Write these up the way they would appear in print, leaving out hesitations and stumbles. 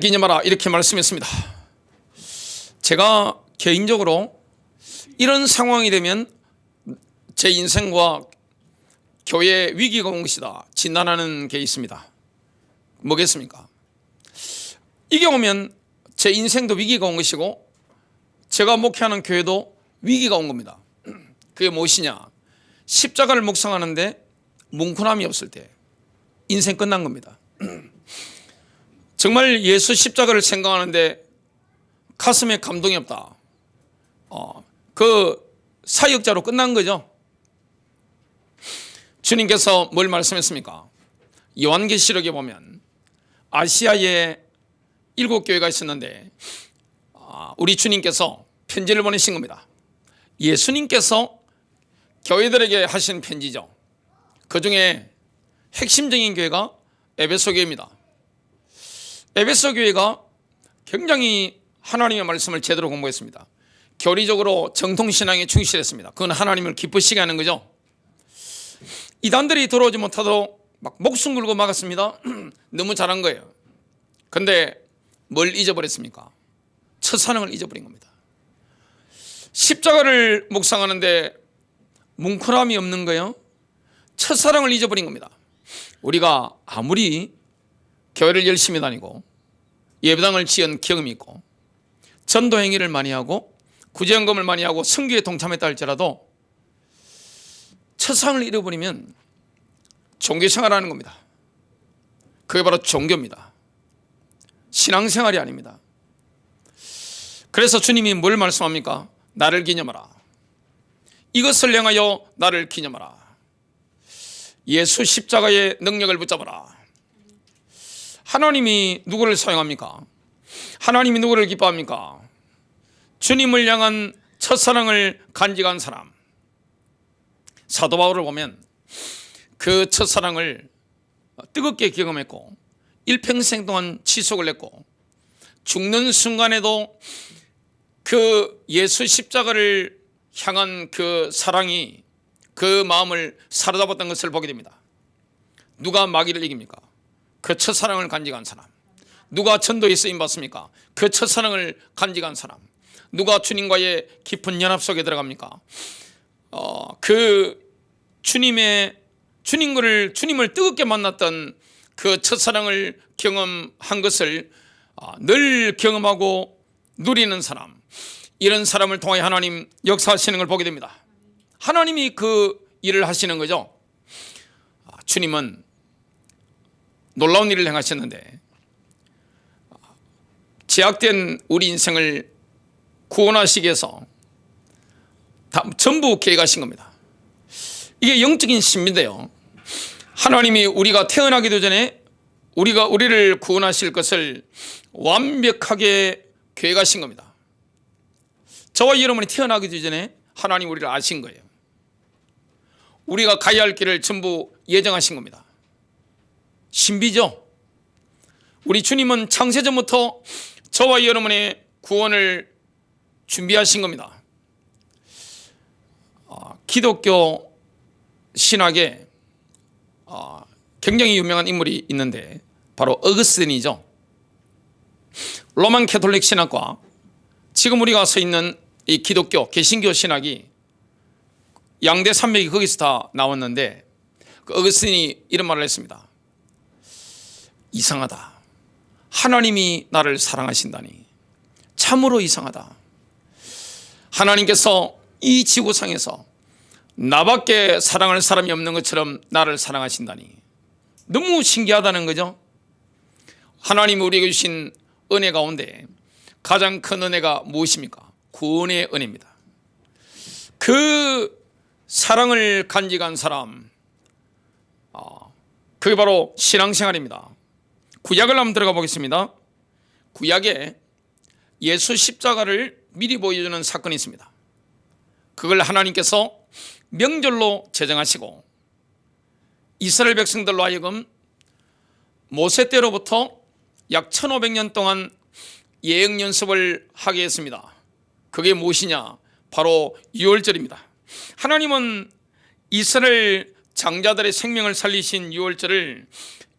기념하라 이렇게 말씀했습니다. 제가 개인적으로 이런 상황이 되면 제 인생과 교회에 위기가 온 것이다 진단하는 게 있습니다. 뭐겠습니까? 이게 오면 제 인생도 위기가 온 것이고 제가 목회하는 교회도 위기가 온 겁니다. 그게 무엇이냐? 십자가를 묵상하는데 뭉클함이 없을 때 인생 끝난 겁니다. 정말 예수 십자가를 생각하는데 가슴에 감동이 없다. 그 사역자로 끝난 거죠. 주님께서 뭘 말씀했습니까? 요한계시록에 보면 아시아에 7교회가 있었는데 우리 주님께서 편지를 보내신 겁니다. 예수님께서 교회들에게 하신 편지죠. 그 중에 핵심적인 교회가 에베소 교회입니다. 에베소 교회가 굉장히 하나님의 말씀을 제대로 공부했습니다. 교리적으로 정통신앙에 충실했습니다. 그건 하나님을 기쁘시게 하는 거죠. 이단들이 들어오지 못하도록 막 목숨 걸고 막았습니다. 너무 잘한 거예요. 그런데 뭘 잊어버렸습니까? 첫사랑을 잊어버린 겁니다. 십자가를 묵상하는데 뭉클함이 없는 거예요. 첫사랑을 잊어버린 겁니다. 우리가 아무리 교회를 열심히 다니고 예배당을 지은 경험이 있고 전도 행위를 많이 하고 구제연금을 많이 하고 선교에 동참했다 할지라도 첫사랑을 잃어버리면 종교생활하는 겁니다. 그게 바로 종교입니다. 신앙생활이 아닙니다. 그래서 주님이 뭘 말씀합니까? 나를 기념하라. 이것을 향하여 나를 기념하라. 예수 십자가의 능력을 붙잡아라. 하나님이 누구를 사용합니까? 하나님이 누구를 기뻐합니까? 주님을 향한 첫사랑을 간직한 사람. 사도 바울을 보면 그 첫사랑을 뜨겁게 경험했고 일평생 동안 지속을 했고 죽는 순간에도 그 예수 십자가를 향한 그 사랑이 그 마음을 사로잡았던 것을 보게 됩니다. 누가 마귀를 이깁니까? 그 첫사랑을 간직한 사람. 누가 전도에 쓰임받습니까? 그 첫사랑을 간직한 사람. 누가 주님과의 깊은 연합 속에 들어갑니까? 그 주님을 뜨겁게 만났던 그 첫사랑을 경험한 것을 늘 경험하고 누리는 사람. 이런 사람을 통해 하나님 역사하시는 걸 보게 됩니다. 하나님이 그 일을 하시는 거죠. 주님은 놀라운 일을 행하셨는데 제약된 우리 인생을 구원하시기 위해서 전부 계획하신 겁니다. 이게 영적인 신비인데요. 하나님이 우리가 태어나기도 전에 우리를 구원하실 것을 완벽하게 계획하신 겁니다. 저와 여러분이 태어나기도 전에 하나님 우리를 아신 거예요. 우리가 가야 할 길을 전부 예정하신 겁니다. 신비죠? 우리 주님은 창세전부터 저와 여러분의 구원을 준비하신 겁니다. 기독교 신학에 굉장히 유명한 인물이 있는데 바로 어거스틴이죠. 로만 캐톨릭 신학과 지금 우리가 서 있는 이 기독교 개신교 신학이 양대 산맥이 거기서 다 나왔는데 그 어거스틴이 이런 말을 했습니다. 이상하다. 하나님이 나를 사랑하신다니 참으로 이상하다. 하나님께서 이 지구상에서 나밖에 사랑할 사람이 없는 것처럼 나를 사랑하신다니 너무 신기하다는 거죠. 하나님이 우리에게 주신 은혜 가운데 가장 큰 은혜가 무엇입니까? 구원의 은혜입니다. 그 사랑을 간직한 사람, 그게 바로 신앙생활입니다. 구약을 한번 들어가 보겠습니다. 구약에 예수 십자가를 미리 보여주는 사건이 있습니다. 그걸 하나님께서 명절로 제정하시고 이스라엘 백성들로 하여금 모세 때로부터 약 1500년 동안 예행 연습을 하게 했습니다. 그게 무엇이냐? 바로 유월절입니다. 하나님은 이스라엘 장자들의 생명을 살리신 유월절을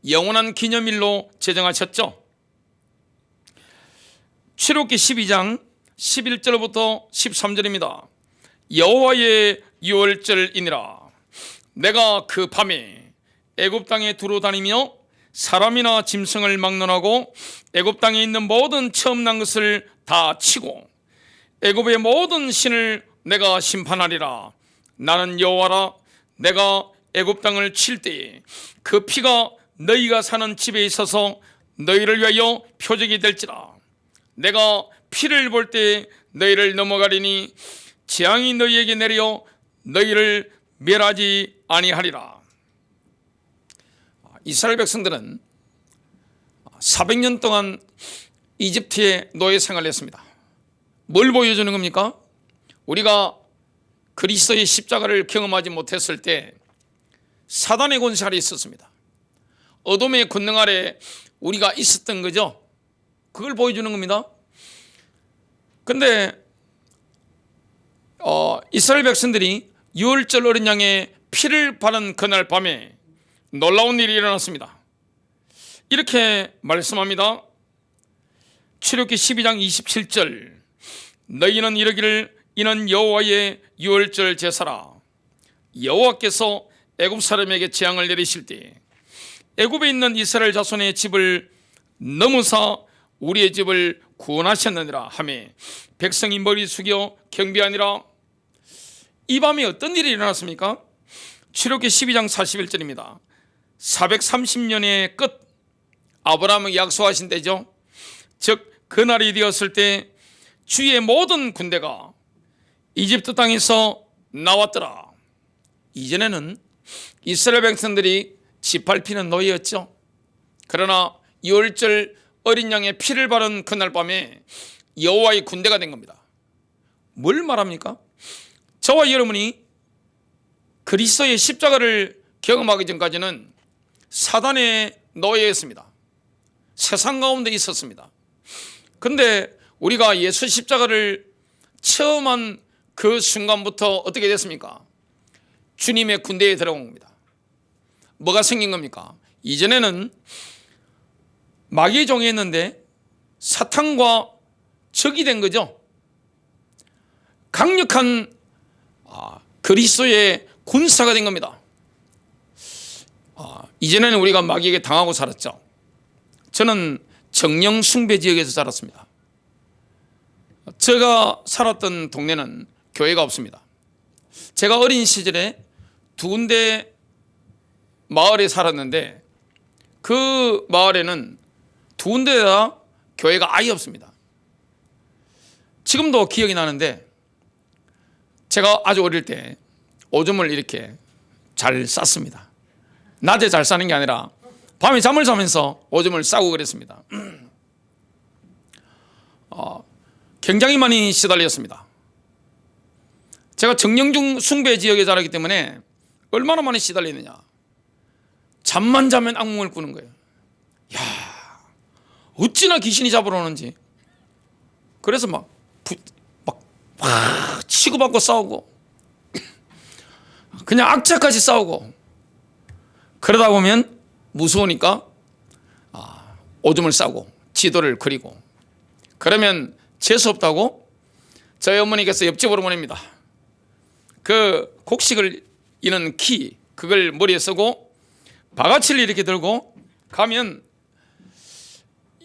영원한 기념일로 제정하셨죠. 출애굽기 12장 11절부터 13절입니다. 여호와의 유월절이니라. 내가 그 밤에 애굽 땅에 두루 다니며 사람이나 짐승을 막론하고 애굽 땅에 있는 모든 처음 난 것을 다 치고 애굽의 모든 신을 내가 심판하리라. 나는 여호와라. 내가 애굽 땅을 칠 때에 그 피가 너희가 사는 집에 있어서 너희를 위하여 표적이 될지라. 내가 피를 볼 때 너희를 넘어가리니 재앙이 너희에게 내려 너희를 멸하지 아니하리라. 이스라엘 백성들은 400년 동안 이집트의 노예 생활을 했습니다. 뭘 보여주는 겁니까? 우리가 그리스도의 십자가를 경험하지 못했을 때 사단의 권세 아래 있었습니다. 어둠의 권능 아래 우리가 있었던 거죠. 그걸 보여주는 겁니다. 그런데 이스라엘 백성들이 유월절 어린 양의 피를 바른 그날 밤에 놀라운 일이 일어났습니다. 이렇게 말씀합니다. 출애굽기 12장 27절 너희는 이르기를 이는 여호와의 유월절 제사라. 여호와께서 애굽 사람에게 재앙을 내리실 때 애굽에 있는 이스라엘 자손의 집을 넘어사 우리의 집을 구원하셨느니라 하며 백성이 머리 숙여 경배하니라. 이 밤에 어떤 일이 일어났습니까? 출애굽기 12장 41절입니다. 430년의 끝 아브라함에게 약속하신 때죠. 즉 그날이 되었을 때 주의 모든 군대가 이집트 땅에서 나왔더라. 이전에는 이스라엘 백성들이 짓밟히는 노예였죠. 그러나 유월절 어린 양의 피를 바른 그날 밤에 여호와의 군대가 된 겁니다. 뭘 말합니까? 저와 여러분이 그리스도의 십자가를 경험하기 전까지는 사단의 노예였습니다. 세상 가운데 있었습니다. 그런데 우리가 예수 십자가를 체험한 그 순간부터 어떻게 됐습니까? 주님의 군대에 들어온 겁니다. 뭐가 생긴 겁니까? 이전에는 마귀의 종이었는데 사탄과 적이 된 거죠. 강력한 그리스도의 군사가 된 겁니다. 이전에는 우리가 마귀에게 당하고 살았죠. 저는 정령 숭배 지역에서 살았습니다. 제가 살았던 동네는 교회가 없습니다. 제가 어린 시절에 두 군데 마을에 살았는데 그 마을에는 두 군데 다 교회가 아예 없습니다. 지금도 기억이 나는데 제가 아주 어릴 때 오줌을 이렇게 잘 쌌습니다. 낮에 잘 싸는 게 아니라 밤에 잠을 자면서 오줌을 싸고 그랬습니다. 굉장히 많이 시달렸습니다. 제가 정령중 숭배 지역에 자라기 때문에 얼마나 많이 시달리느냐. 잠만 자면 악몽을 꾸는 거예요. 야, 어찌나 귀신이 잡으러 오는지. 그래서 막 치고받고 싸우고 그냥 악착같이 싸우고 그러다 보면 무서우니까 오줌을 싸고 지도를 그리고 그러면 재수없다고 저희 어머니께서 옆집으로 보냅니다. 그 곡식을 이는 키 그걸 머리에 쓰고 바가지를 이렇게 들고 가면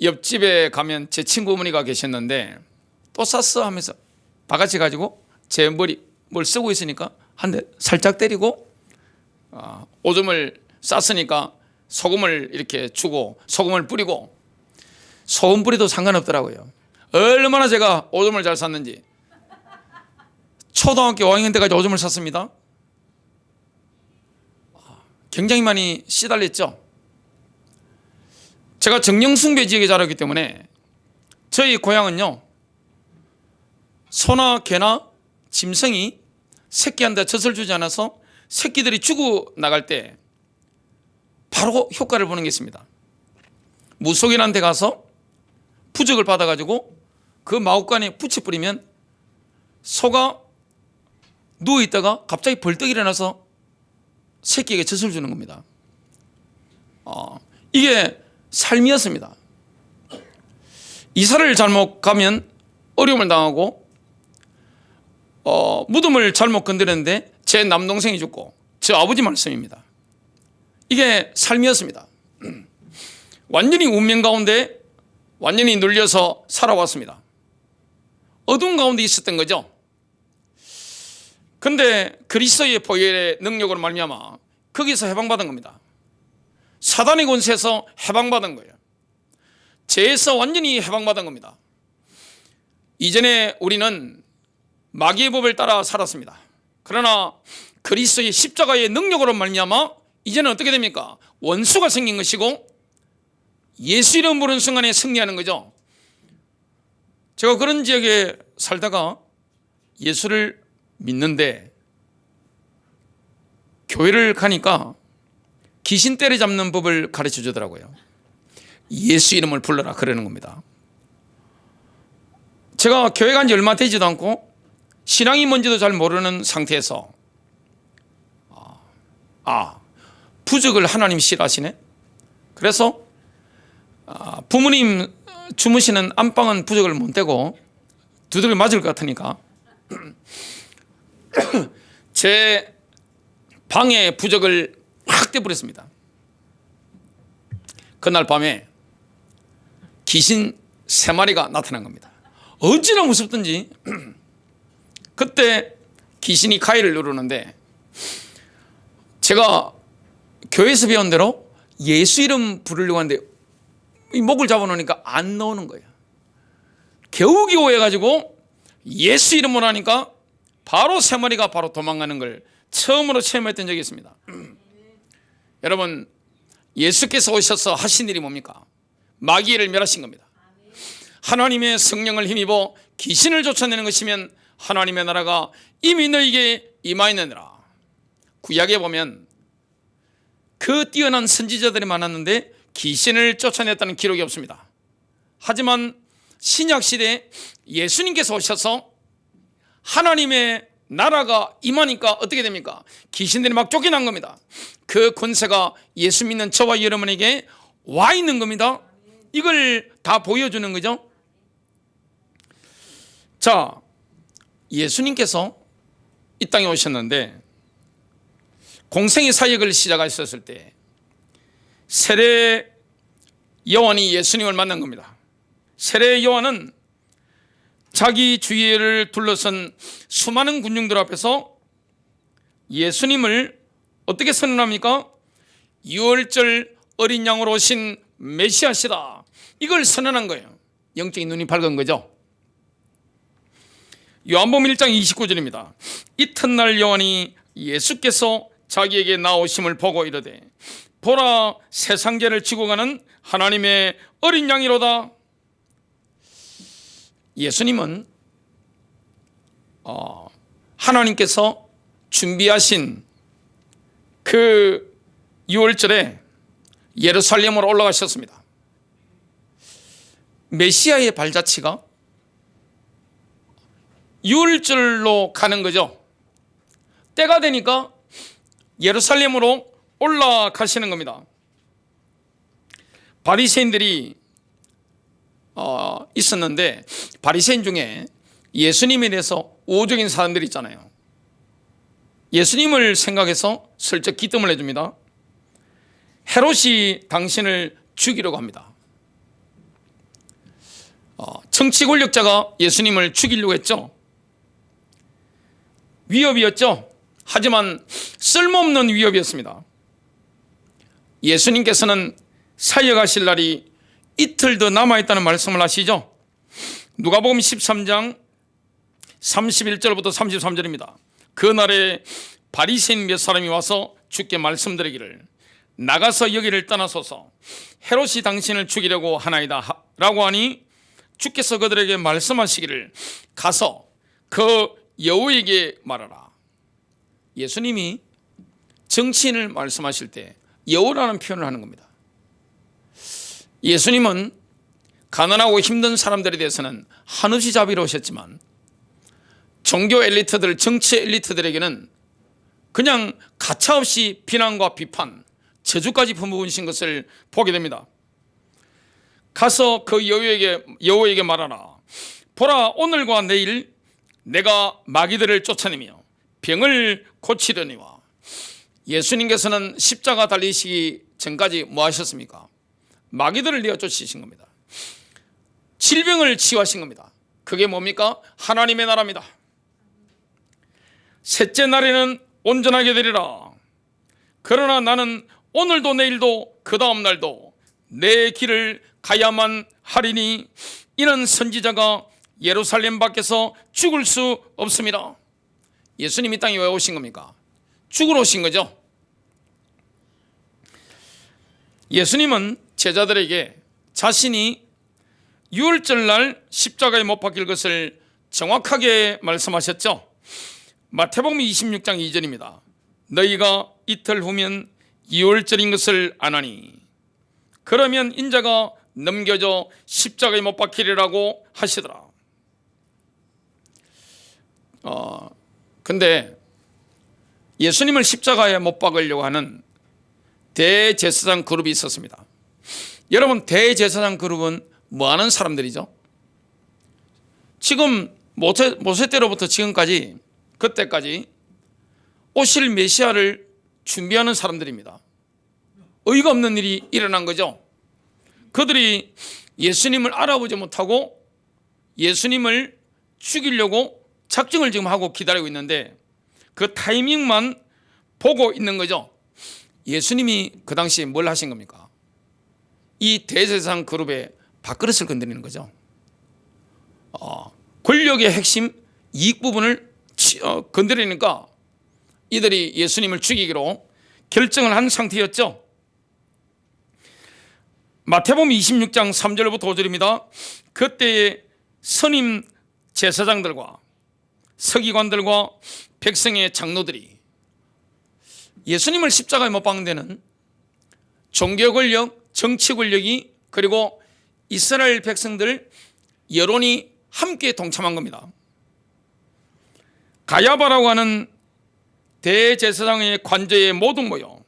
옆집에 가면 제 친구 어머니가 계셨는데 또 쌌어 하면서 바가지 가지고 제 머리 뭘 쓰고 있으니까 한 대 살짝 때리고 오줌을 쌌으니까 소금을 이렇게 주고 소금을 뿌리고 소금 뿌리도 상관없더라고요. 얼마나 제가 오줌을 잘 쌌는지 초등학교 5학년 때까지 오줌을 쌌습니다. 굉장히 많이 시달렸죠. 제가 정령숭배 지역에 자랐기 때문에 저희 고향은요 소나 개나 짐승이 새끼한테 젖을 주지 않아서 새끼들이 죽어나갈 때 바로 효과를 보는 게 있습니다. 무속인한 데 가서 부적을 받아가지고 그 마구간에 붙여 뿌리면 소가 누워있다가 갑자기 벌떡 일어나서 새끼에게 젖을 주는 겁니다. 이게 삶이었습니다. 이사를 잘못 가면 어려움을 당하고 무덤을 잘못 건드렸는데 제 남동생이 죽고 저 아버지 말씀입니다. 이게 삶이었습니다. 완전히 운명 가운데 완전히 눌려서 살아왔습니다. 어두운 가운데 있었던 거죠. 근데 그리스도의 보혈의 능력으로 말미암아 거기서 해방받은 겁니다. 사단의 권세에서 해방받은 거예요. 죄에서 완전히 해방받은 겁니다. 이전에 우리는 마귀의 법을 따라 살았습니다. 그러나 그리스도의 십자가의 능력으로 말미암아 이제는 어떻게 됩니까? 원수가 생긴 것이고 예수 이름 부르는 순간에 승리하는 거죠. 제가 그런 지역에 살다가 예수를 믿는데 교회를 가니까 귀신 때려잡는 법을 가르쳐 주더라고요. 예수 이름을 불러라 그러는 겁니다. 제가 교회 간 지 얼마 되지도 않고 신앙이 뭔지도 잘 모르는 상태에서 부적을 하나님 싫어하시네. 그래서 부모님 주무시는 안방은 부적을 못 떼고 두들겨 맞을 것 같으니까 제 방에 부적을 확 떼버렸습니다. 그날 밤에 귀신 3마리가 나타난 겁니다. 어찌나 무섭든지 그때 귀신이 가위를 누르는데 제가 교회에서 배운 대로 예수 이름 부르려고 하는데 이 목을 잡아놓으니까 안 나오는 거예요. 겨우겨우 해가지고 예수 이름으로 하니까 바로 3마리가 바로 도망가는 걸 처음으로 체험했던 적이 있습니다. 여러분, 예수께서 오셔서 하신 일이 뭡니까? 마귀를 멸하신 겁니다. 하나님의 성령을 힘입어 귀신을 쫓아내는 것이면 하나님의 나라가 이미 너에게 임하였느니라. 구약에 보면 그 뛰어난 선지자들이 많았는데 귀신을 쫓아냈다는 기록이 없습니다. 하지만 신약시대에 예수님께서 오셔서 하나님의 나라가 임하니까 어떻게 됩니까? 귀신들이 막 쫓겨난 겁니다. 그 권세가 예수 믿는 저와 여러분에게 와 있는 겁니다. 이걸 다 보여주는 거죠. 자, 예수님께서 이 땅에 오셨는데 공생의 사역을 시작하셨을 때 세례 요한이 예수님을 만난 겁니다. 세례 요한은 자기 주위를 둘러선 수많은 군중들 앞에서 예수님을 어떻게 선언합니까? 유월절 어린 양으로 오신 메시아시다. 이걸 선언한 거예요. 영적인 눈이 밝은 거죠. 요한복음 1장 29절입니다. 이튿날 요한이 예수께서 자기에게 나오심을 보고 이르되 보라, 세상죄를 지고 가는 하나님의 어린 양이로다. 예수님은 하나님께서 준비하신 그 유월절에 예루살렘으로 올라가셨습니다. 메시아의 발자취가 유월절로 가는 거죠. 때가 되니까 예루살렘으로 올라가시는 겁니다. 바리새인들이 있었는데 바리새인 중에 예수님에 대해서 우호적인 사람들이 있잖아요. 예수님을 생각해서 슬쩍 기뜸을 해줍니다. 헤롯이 당신을 죽이려고 합니다. 정치 권력자가 예수님을 죽이려고 했죠. 위협이었죠. 하지만 쓸모없는 위협이었습니다. 예수님께서는 사역하실 날이 이틀 더 남아있다는 말씀을 하시죠. 누가복음 13장 31절부터 33절입니다. 그날에 바리새인 몇 사람이 와서 주께 말씀드리기를 나가서 여기를 떠나소서 헤롯이 당신을 죽이려고 하나이다 라고 하니 주께서 그들에게 말씀하시기를 가서 그 여우에게 말하라. 예수님이 정치인을 말씀하실 때 여우라는 표현을 하는 겁니다. 예수님은 가난하고 힘든 사람들에 대해서는 한없이 자비로우셨지만 종교 엘리트들, 정치 엘리트들에게는 그냥 가차없이 비난과 비판, 저주까지 품어부으신 것을 보게 됩니다. 가서 그 여호에게 말하라. 보라, 오늘과 내일 내가 마귀들을 쫓아내며 병을 고치려니와. 예수님께서는 십자가 달리시기 전까지 뭐 하셨습니까? 마귀들을 내어 쫓으신 겁니다. 질병을 치유하신 겁니다. 그게 뭡니까? 하나님의 나라입니다. 셋째 날에는 온전하게 되리라. 그러나 나는 오늘도 내일도 그 다음 날도 내 길을 가야만 하리니 이는 선지자가 예루살렘 밖에서 죽을 수 없습니다. 예수님이 땅에 왜 오신 겁니까? 죽으러 오신 거죠. 예수님은 제자들에게 자신이 유월절 날 십자가에 못 박힐 것을 정확하게 말씀하셨죠. 마태복음 26장 2절입니다. 너희가 이틀 후면 유월절인 것을 아나니 그러면 인자가 넘겨져 십자가에 못 박히리라고 하시더라. 근데 예수님을 십자가에 못 박으려고 하는 대제사장 그룹이 있었습니다. 여러분, 대제사장 그룹은 뭐 하는 사람들이죠? 지금 모세 때로부터 지금까지, 그때까지 오실 메시아를 준비하는 사람들입니다. 의가 없는 일이 일어난 거죠. 그들이 예수님을 알아보지 못하고 예수님을 죽이려고 작정을 지금 하고 기다리고 있는데 그 타이밍만 보고 있는 거죠. 예수님이 그 당시에 뭘 하신 겁니까? 이 대제사장 그룹의 밥그릇을 건드리는 거죠. 권력의 핵심 이익 부분을 건드리니까 이들이 예수님을 죽이기로 결정을 한 상태였죠. 마태복음 26장 3절부터 5절입니다. 그때의 선임 제사장들과 서기관들과 백성의 장로들이 예수님을 십자가에 못 박는 데는 종교 권력, 정치 권력이 그리고 이스라엘 백성들 여론이 함께 동참한 겁니다. 가야바라고 하는 대제사장의 관저에 모두 모여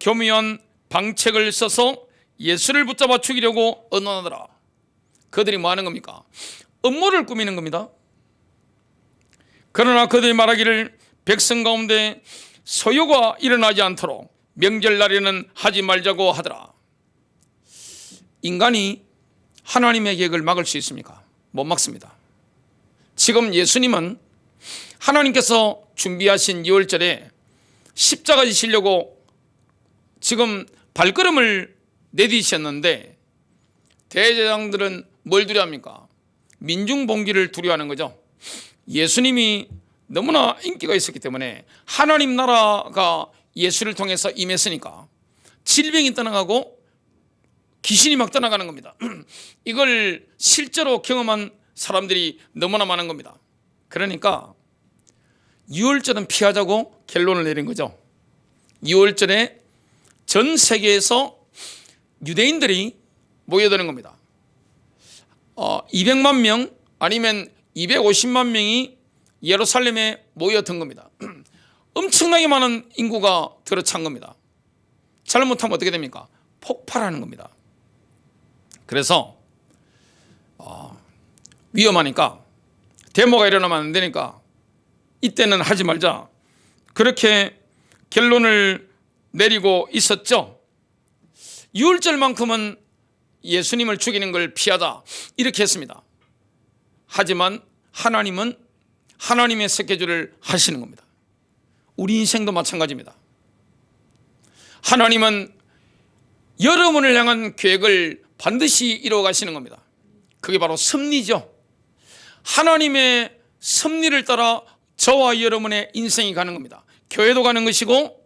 교묘한 방책을 써서 예수를 붙잡아 죽이려고 언론하더라. 그들이 뭐 하는 겁니까? 음모를 꾸미는 겁니다. 그러나 그들이 말하기를 백성 가운데 소요가 일어나지 않도록 명절날에는 하지 말자고 하더라. 인간이 하나님의 계획을 막을 수 있습니까? 못 막습니다. 지금 예수님은 하나님께서 준비하신 유월절에 십자가 지시려고 지금 발걸음을 내디셨는데 대제사장들은 뭘 두려워합니까? 민중봉기를 두려워하는 거죠. 예수님이 너무나 인기가 있었기 때문에 하나님 나라가 예수를 통해서 임했으니까 질병이 떠나가고 귀신이 막 떠나가는 겁니다. 이걸 실제로 경험한 사람들이 너무나 많은 겁니다. 그러니까 유월절은 피하자고 결론을 내린 거죠. 유월절에 전 세계에서 유대인들이 모여드는 겁니다. 200만 명 아니면 250만 명이 예루살렘에 모여든 겁니다. 엄청나게 많은 인구가 들어찬 겁니다. 잘못하면 어떻게 됩니까? 폭발하는 겁니다. 그래서 위험하니까 데모가 일어나면 안 되니까 이때는 하지 말자, 그렇게 결론을 내리고 있었죠. 유월절만큼은 예수님을 죽이는 걸 피하자 이렇게 했습니다. 하지만 하나님은 하나님의 스케줄을 하시는 겁니다. 우리 인생도 마찬가지입니다. 하나님은 여러분을 향한 계획을 반드시 이루어 가시는 겁니다. 그게 바로 섭리죠. 하나님의 섭리를 따라 저와 여러분의 인생이 가는 겁니다. 교회도 가는 것이고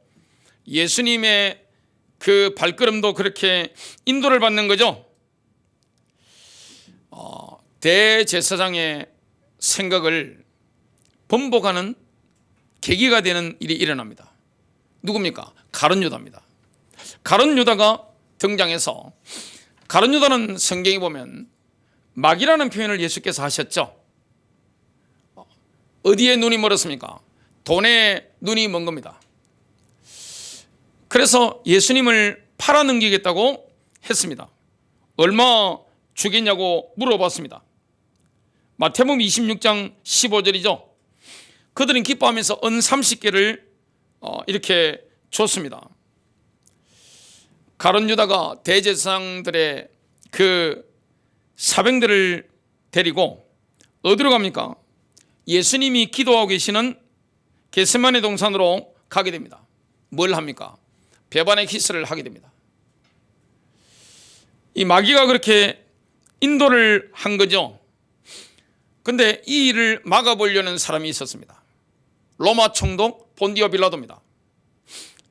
예수님의 그 발걸음도 그렇게 인도를 받는 거죠. 대제사장의 생각을 번복하는 계기가 되는 일이 일어납니다. 누굽니까? 가룟 유다입니다. 가룟 유다가 등장해서, 가룟 유다는 성경에 보면 막이라는 표현을 예수께서 하셨죠. 어디에 눈이 멀었습니까? 돈에 눈이 먼 겁니다. 그래서 예수님을 팔아넘기겠다고 했습니다. 얼마 주겠냐고 물어봤습니다. 마태복음 26장 15절이죠. 그들은 기뻐하면서 은 30개를 이렇게 줬습니다. 가룟 유다가 대제사장들의 그 사병들을 데리고 어디로 갑니까? 예수님이 기도하고 계시는 겟세마네 동산으로 가게 됩니다. 뭘 합니까? 배반의 키스를 하게 됩니다. 이 마귀가 그렇게 인도를 한 거죠. 근데 이 일을 막아보려는 사람이 있었습니다. 로마 총독 본디오 빌라도입니다.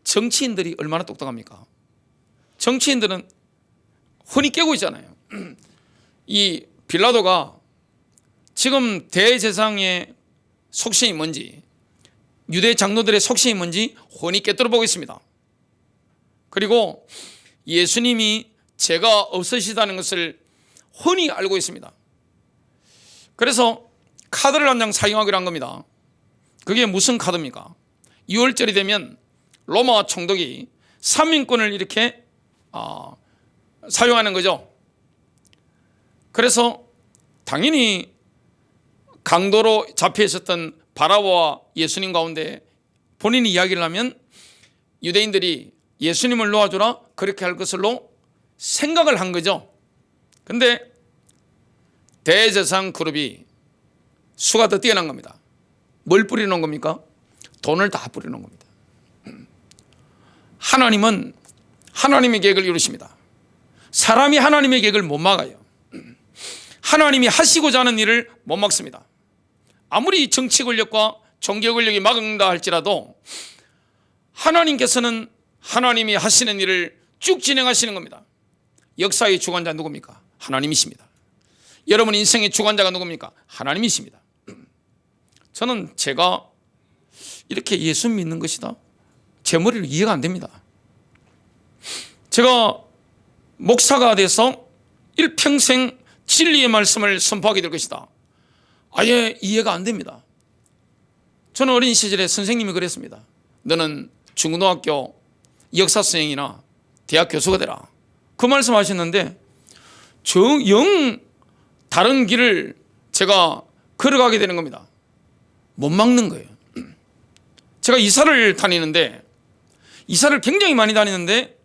정치인들이 얼마나 똑똑합니까? 정치인들은 흔히 깨고 있잖아요. 이 빌라도가 지금 대제사장의 속셈이 뭔지, 유대 장로들의 속셈이 뭔지 훤히 꿰뚫어 보고 있습니다. 그리고 예수님이 죄가 없으시다는 것을 훤히 알고 있습니다. 그래서 카드를 한 장 사용하기로 한 겁니다. 그게 무슨 카드입니까? 6월절이 되면 로마 총독이 3인권을 이렇게 사용하는 거죠. 그래서 당연히 강도로 잡혀 있었던 바라바와 예수님 가운데 본인이 이야기를 하면 유대인들이 예수님을 놓아주라 그렇게 할 것으로 생각을 한 거죠. 근데 대제사장 그룹이 수가 더 뛰어난 겁니다. 뭘 뿌리는 겁니까? 돈을 다 뿌리는 겁니다. 하나님은 하나님의 계획을 이루십니다. 사람이 하나님의 계획을 못 막아요. 하나님이 하시고자 하는 일을 못 막습니다. 아무리 정치 권력과 종교 권력이 막는다 할지라도 하나님께서는 하나님이 하시는 일을 쭉 진행하시는 겁니다. 역사의 주관자 누굽니까? 하나님이십니다. 여러분 인생의 주관자가 누굽니까? 하나님이십니다. 저는 제가 이렇게 예수 믿는 것이다, 제 머리로 이해가 안 됩니다. 제가 목사가 돼서 일평생 진리의 말씀을 선포하게 될 것이다, 아예 이해가 안 됩니다. 저는 어린 시절에 선생님이 그랬습니다. 너는 중고등학교 역사 선생이나 대학 교수가 되라, 그 말씀하셨는데 영 다른 길을 제가 걸어가게 되는 겁니다. 못 막는 거예요. 제가 이사를 다니는데, 이사를 굉장히 많이 다니는데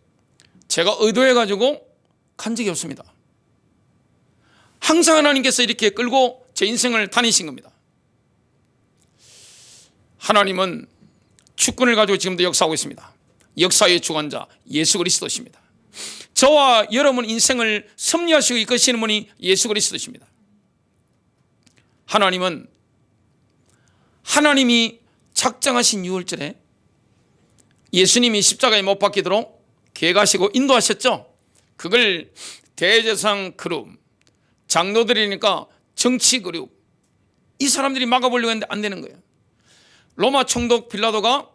제가 의도해가지고 간 적이 없습니다. 항상 하나님께서 이렇게 끌고 제 인생을 다니신 겁니다. 하나님은 주권을 가지고 지금도 역사하고 있습니다. 역사의 주관자 예수 그리스도십니다. 저와 여러분 인생을 섭리하시고 이끄시는 분이 예수 그리스도십니다. 하나님은 하나님이 작정하신 6월절에 예수님이 십자가에 못 박히도록 계획하시고 인도하셨죠. 그걸 대제사장 그룹, 장로들이니까 정치 그룹, 이 사람들이 막아보려고 했는데 안 되는 거예요. 로마 총독 빌라도가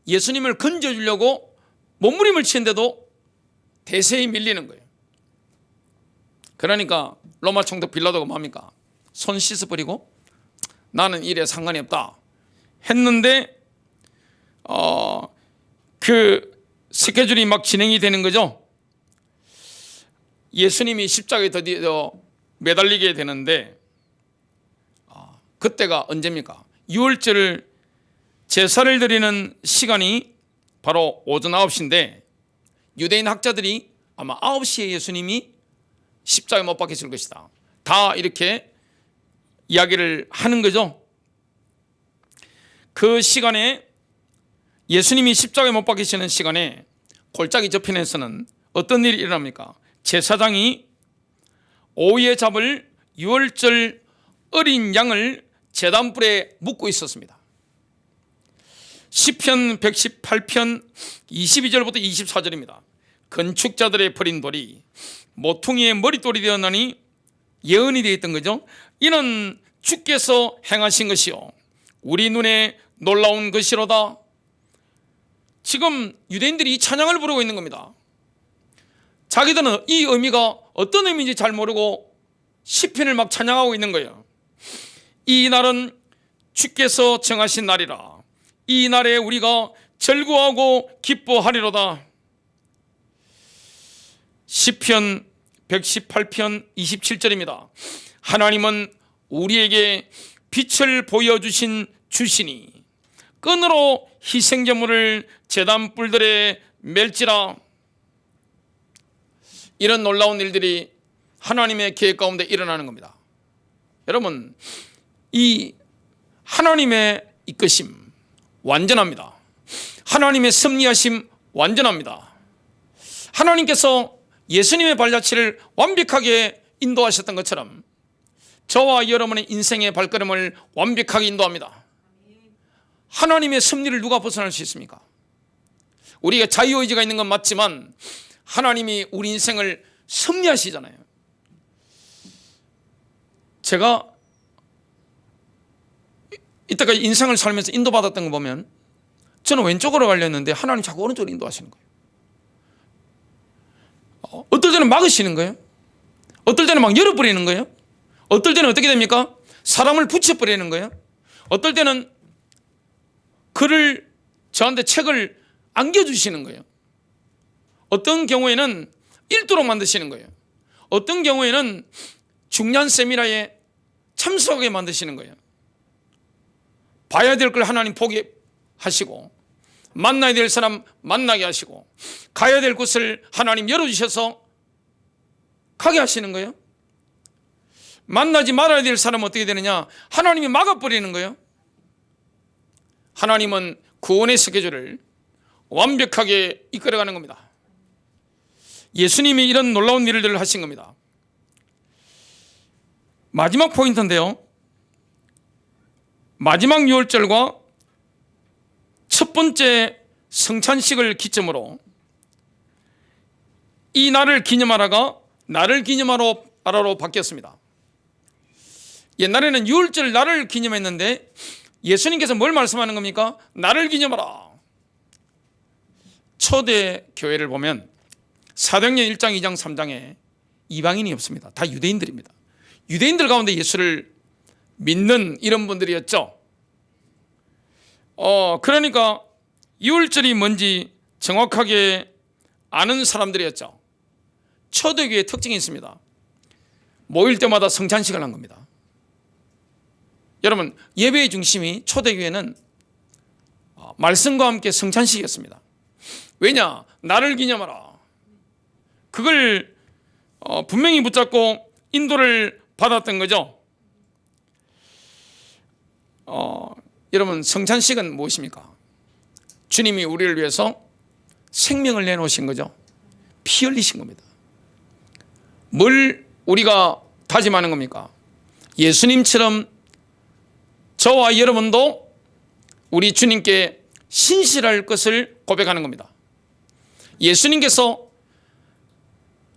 예수님을 건져주려고 몸부림을 치는데도 대세에 밀리는 거예요. 그러니까 로마 총독 빌라도가 뭡니까? 손 씻어버리고 나는 일에 상관이 없다 했는데 그 스케줄이 막 진행이 되는 거죠. 예수님이 십자가에 드디어 매달리게 되는데 그때가 언제입니까? 6월절 제사를 드리는 시간이 바로 오전 9시인데 유대인 학자들이 아마 9시에 예수님이 십자가에 못 박히실 것이다, 다 이렇게 이야기를 하는 거죠. 그 시간에 예수님이 십자가에 못 박히시는 시간에 골짜기 저편에서는 어떤 일이 일어납니까? 제사장이 오후에 잡을 6월절 어린 양을 제단불에 묻고 있었습니다. 시편 118편 22절부터 24절입니다. 건축자들의 버린 돌이 모퉁이의 머릿돌이 되었나니, 예언이 되어 있던 거죠. 이는 주께서 행하신 것이요 우리 눈에 놀라운 것이로다. 지금 유대인들이 이 찬양을 부르고 있는 겁니다. 자기들은 이 의미가 어떤 의미인지 잘 모르고 시편을 막 찬양하고 있는 거예요. 이 날은 주께서 정하신 날이라. 이 날에 우리가 즐거워하고 기뻐하리로다. 시편 118편 27절입니다. 하나님은 우리에게 빛을 보여주신 주시니 끈으로 희생제물을 제단 뿔들에 멜지라. 이런 놀라운 일들이 하나님의 계획 가운데 일어나는 겁니다. 여러분, 이 하나님의 이끄심 완전합니다. 하나님의 섭리하심 완전합니다. 하나님께서 예수님의 발자취를 완벽하게 인도하셨던 것처럼 저와 여러분의 인생의 발걸음을 완벽하게 인도합니다. 하나님의 섭리를 누가 벗어날 수 있습니까? 우리가 자유의지가 있는 건 맞지만 하나님이 우리 인생을 섭리하시잖아요. 제가 이때까지 인생을 살면서 인도받았던 거 보면 저는 왼쪽으로 가려 했는데 하나님 자꾸 오른쪽으로 인도하시는 거예요. 어떨 때는 막으시는 거예요. 어떨 때는 막 열어버리는 거예요. 어떨 때는 어떻게 됩니까? 사람을 붙여버리는 거예요. 어떨 때는 저한테 책을 안겨주시는 거예요. 어떤 경우에는 읽도록 만드시는 거예요. 어떤 경우에는 중요한 세미나에 참석하게 만드시는 거예요. 봐야 될 걸 하나님 보게 하시고, 만나야 될 사람 만나게 하시고, 가야 될 곳을 하나님 열어주셔서 가게 하시는 거예요. 만나지 말아야 될 사람은 어떻게 되느냐? 하나님이 막아버리는 거예요. 하나님은 구원의 스케줄을 완벽하게 이끌어가는 겁니다. 예수님이 이런 놀라운 일들을 하신 겁니다. 마지막 포인트인데요, 마지막 6월절과 첫 번째 성찬식을 기점으로 이 날을 기념하라가 나를 기념하라로 바뀌었습니다. 옛날에는 6월절 나를 기념했는데 예수님께서 뭘 말씀하는 겁니까? 나를 기념하라. 초대 교회를 보면 사도행전 1장, 2장, 3장에 이방인이 없습니다. 다 유대인들입니다. 유대인들 가운데 예수를 믿는 이런 분들이었죠. 그러니까 6월절이 뭔지 정확하게 아는 사람들이었죠. 초대교회의 특징이 있습니다. 모일 때마다 성찬식을 한 겁니다. 여러분, 예배의 중심이 초대교회는 말씀과 함께 성찬식이었습니다. 왜냐? 나를 기념하라. 그걸 분명히 붙잡고 인도를 받았던 거죠. 여러분, 성찬식은 무엇입니까? 주님이 우리를 위해서 생명을 내놓으신 거죠. 피 흘리신 겁니다. 뭘 우리가 다짐하는 겁니까? 예수님처럼 저와 여러분도 우리 주님께 신실할 것을 고백하는 겁니다. 예수님께서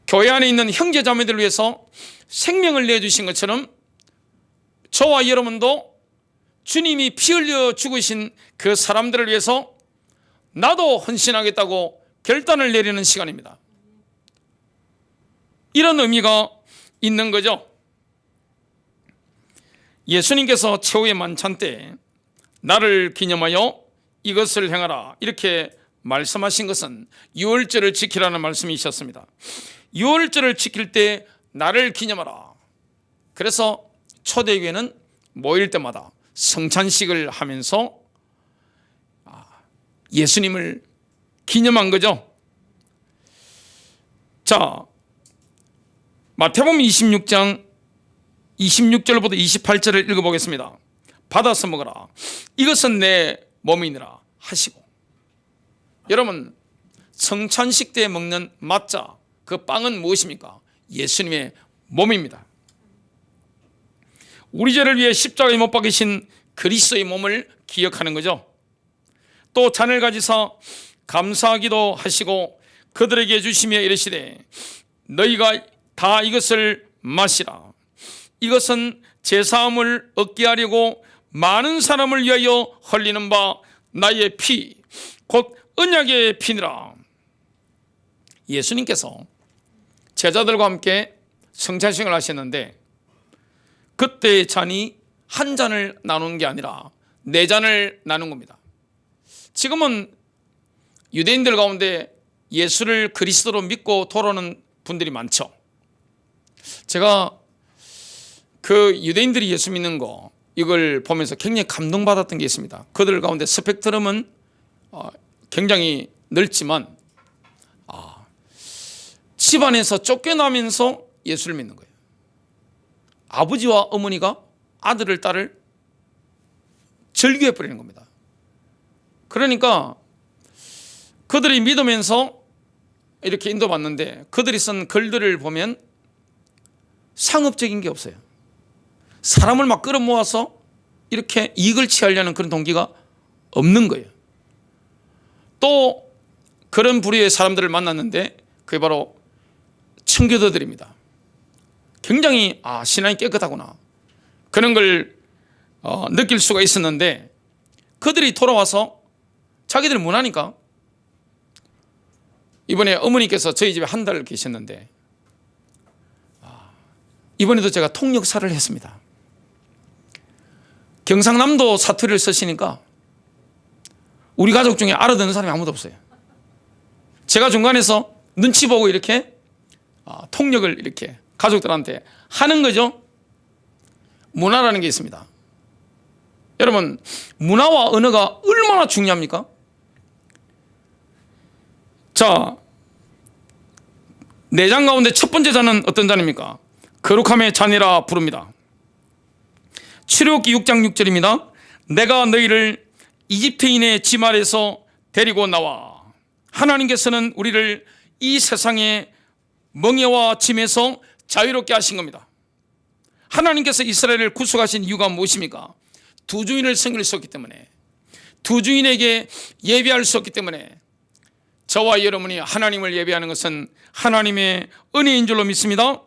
교회 안에 있는 형제 자매들을 위해서 생명을 내주신 것처럼 저와 여러분도 주님이 피 흘려 죽으신 그 사람들을 위해서 나도 헌신하겠다고 결단을 내리는 시간입니다. 이런 의미가 있는 거죠. 예수님께서 최후의 만찬 때 나를 기념하여 이것을 행하라 이렇게 말씀하신 것은 유월절을 지키라는 말씀이셨습니다. 유월절을 지킬 때 나를 기념하라. 그래서 초대교회는 모일 때마다 성찬식을 하면서 예수님을 기념한 거죠. 자, 마태복음 26장 26절부터 28절을 읽어보겠습니다. 받아서 먹어라. 이것은 내 몸이니라 하시고. 여러분, 성찬식 때 먹는 마짜, 그 빵은 무엇입니까? 예수님의 몸입니다. 우리 죄를 위해 십자가에 못 박히신 그리스도의 몸을 기억하는 거죠. 또 잔을 가지사 감사하기도 하시고 그들에게 주시며 이르시되 너희가 다 이것을 마시라. 이것은 제사함을 얻게 하려고 많은 사람을 위하여 흘리는 바 나의 피, 곧 언약의 피니라. 예수님께서 제자들과 함께 성찬식을 하셨는데 그때의 잔이 한 잔을 나누는 게 아니라 네 잔을 나눈 겁니다. 지금은 유대인들 가운데 예수를 그리스도로 믿고 돌아오는 분들이 많죠. 제가 그 유대인들이 예수 믿는 거 이걸 보면서 굉장히 감동받았던 게 있습니다. 그들 가운데 스펙트럼은 굉장히 넓지만 집안에서 쫓겨나면서 예수를 믿는 거예요. 아버지와 어머니가 아들을 딸을 절규해 버리는 겁니다. 그러니까 그들이 믿으면서 이렇게 인도받는데 그들이 쓴 글들을 보면 상업적인 게 없어요. 사람을 막 끌어모아서 이렇게 이익을 취하려는 그런 동기가 없는 거예요. 또 그런 부류의 사람들을 만났는데 그게 바로 청교도들입니다. 굉장히 신앙이 깨끗하구나 그런 걸 느낄 수가 있었는데 그들이 돌아와서 자기들 문화니까 이번에 어머니께서 저희 집에 한 달 계셨는데 이번에도 제가 통역사를 했습니다. 경상남도 사투리를 쓰시니까 우리 가족 중에 알아듣는 사람이 아무도 없어요. 제가 중간에서 눈치 보고 이렇게 통역을 이렇게 가족들한테 하는 거죠. 문화라는 게 있습니다. 여러분, 문화와 언어가 얼마나 중요합니까? 자, 4장 가운데 첫 번째 자는 어떤 자입니까? 거룩함의 자니라 부릅니다. 출애굽기 6장 6절입니다. 내가 너희를 이집트인의 집 아래서 데리고 나와 하나님께서는 우리를 이 세상의 멍에와 짐에서 자유롭게 하신 겁니다. 하나님께서 이스라엘을 구속하신 이유가 무엇입니까? 두 주인을 섬길 수 없기 때문에, 두 주인에게 예배할 수 없기 때문에 저와 여러분이 하나님을 예배하는 것은 하나님의 은혜인 줄로 믿습니다.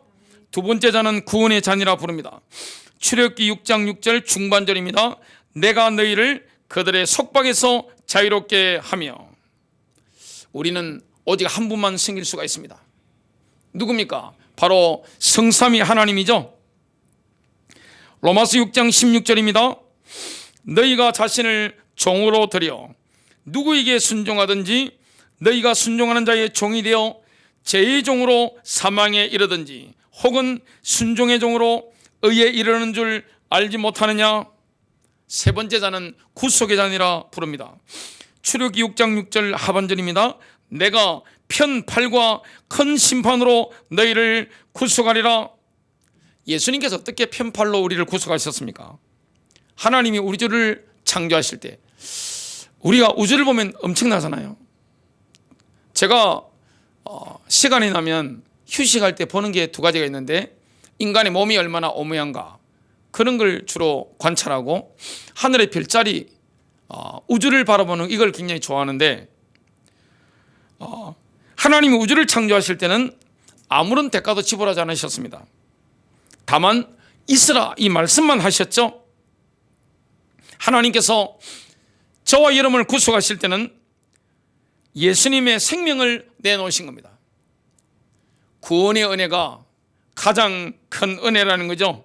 두 번째 자는 구원의 자니라 부릅니다. 출애굽기 6장 6절 중반절입니다. 내가 너희를 그들의 속박에서 자유롭게 하며. 우리는 오직 한 분만 섬길 수가 있습니다. 누굽니까? 바로 성삼위 하나님이죠. 로마서 6장 16절입니다. 너희가 자신을 종으로 드려 누구에게 순종하든지 너희가 순종하는 자의 종이 되어 죄의 종으로 사망에 이르든지 혹은 순종의 종으로 의에 이르는 줄 알지 못하느냐. 세 번째 자는 구속의 자니라 부릅니다. 출애굽기 6장 6절 하반절입니다. 내가 편팔과 큰 심판으로 너희를 구속하리라. 예수님께서 어떻게 편팔로 우리를 구속하셨습니까? 하나님이 우주를 창조하실 때 우리가 우주를 보면 엄청나잖아요. 제가 시간이 나면 휴식할 때 보는 게 두 가지가 있는데 인간의 몸이 얼마나 오묘한가 그런 걸 주로 관찰하고 하늘의 별자리 우주를 바라보는 이걸 굉장히 좋아하는데 하나님이 우주를 창조하실 때는 아무런 대가도 지불하지 않으셨습니다. 다만 있으라 이 말씀만 하셨죠. 하나님께서 저와 여러분을 구속하실 때는 예수님의 생명을 내놓으신 겁니다. 구원의 은혜가 가장 큰 은혜라는 거죠.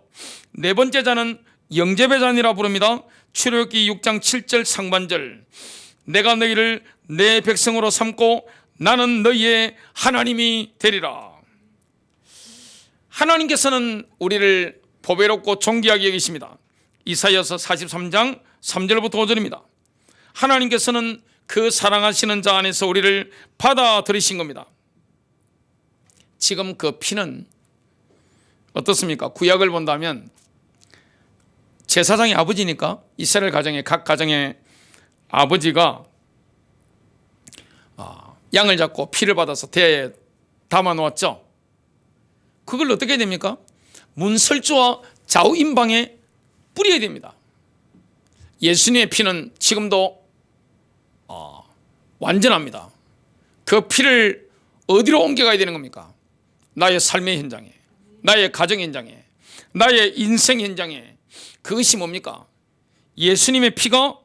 네 번째 자는 영접의 자니라 부릅니다. 출애굽기 6장 7절 상반절. 내가 너희를 내 백성으로 삼고 나는 너희의 하나님이 되리라. 하나님께서는 우리를 보배롭고 존귀하게 여기십니다. 이사야서 43장 3절부터 5절입니다. 하나님께서는 그 사랑하시는 자 안에서 우리를 받아들이신 겁니다. 지금 그 피는 어떻습니까? 구약을 본다면 제사장의 아버지니까 이스라엘 가정의 각 가정의 아버지가 양을 잡고 피를 받아서 대야에 담아 놓았죠. 그걸 어떻게 해야 됩니까? 문설주와 좌우임방에 뿌려야 됩니다. 예수님의 피는 지금도 완전합니다. 그 피를 어디로 옮겨가야 되는 겁니까? 나의 삶의 현장에, 나의 가정 현장에, 나의 인생 현장에. 그것이 뭡니까? 예수님의 피가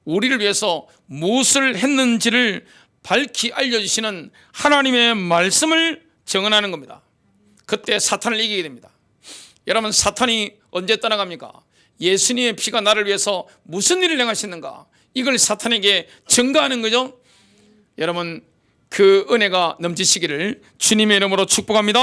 우리를 위해서 무엇을 했는지를 밝히 알려주시는 하나님의 말씀을 정언하는 겁니다. 그때 사탄을 이기게 됩니다. 여러분, 사탄이 언제 떠나갑니까? 예수님의 피가 나를 위해서 무슨 일을 행하셨는가, 이걸 사탄에게 증거하는 거죠. 여러분, 그 은혜가 넘치시기를 주님의 이름으로 축복합니다.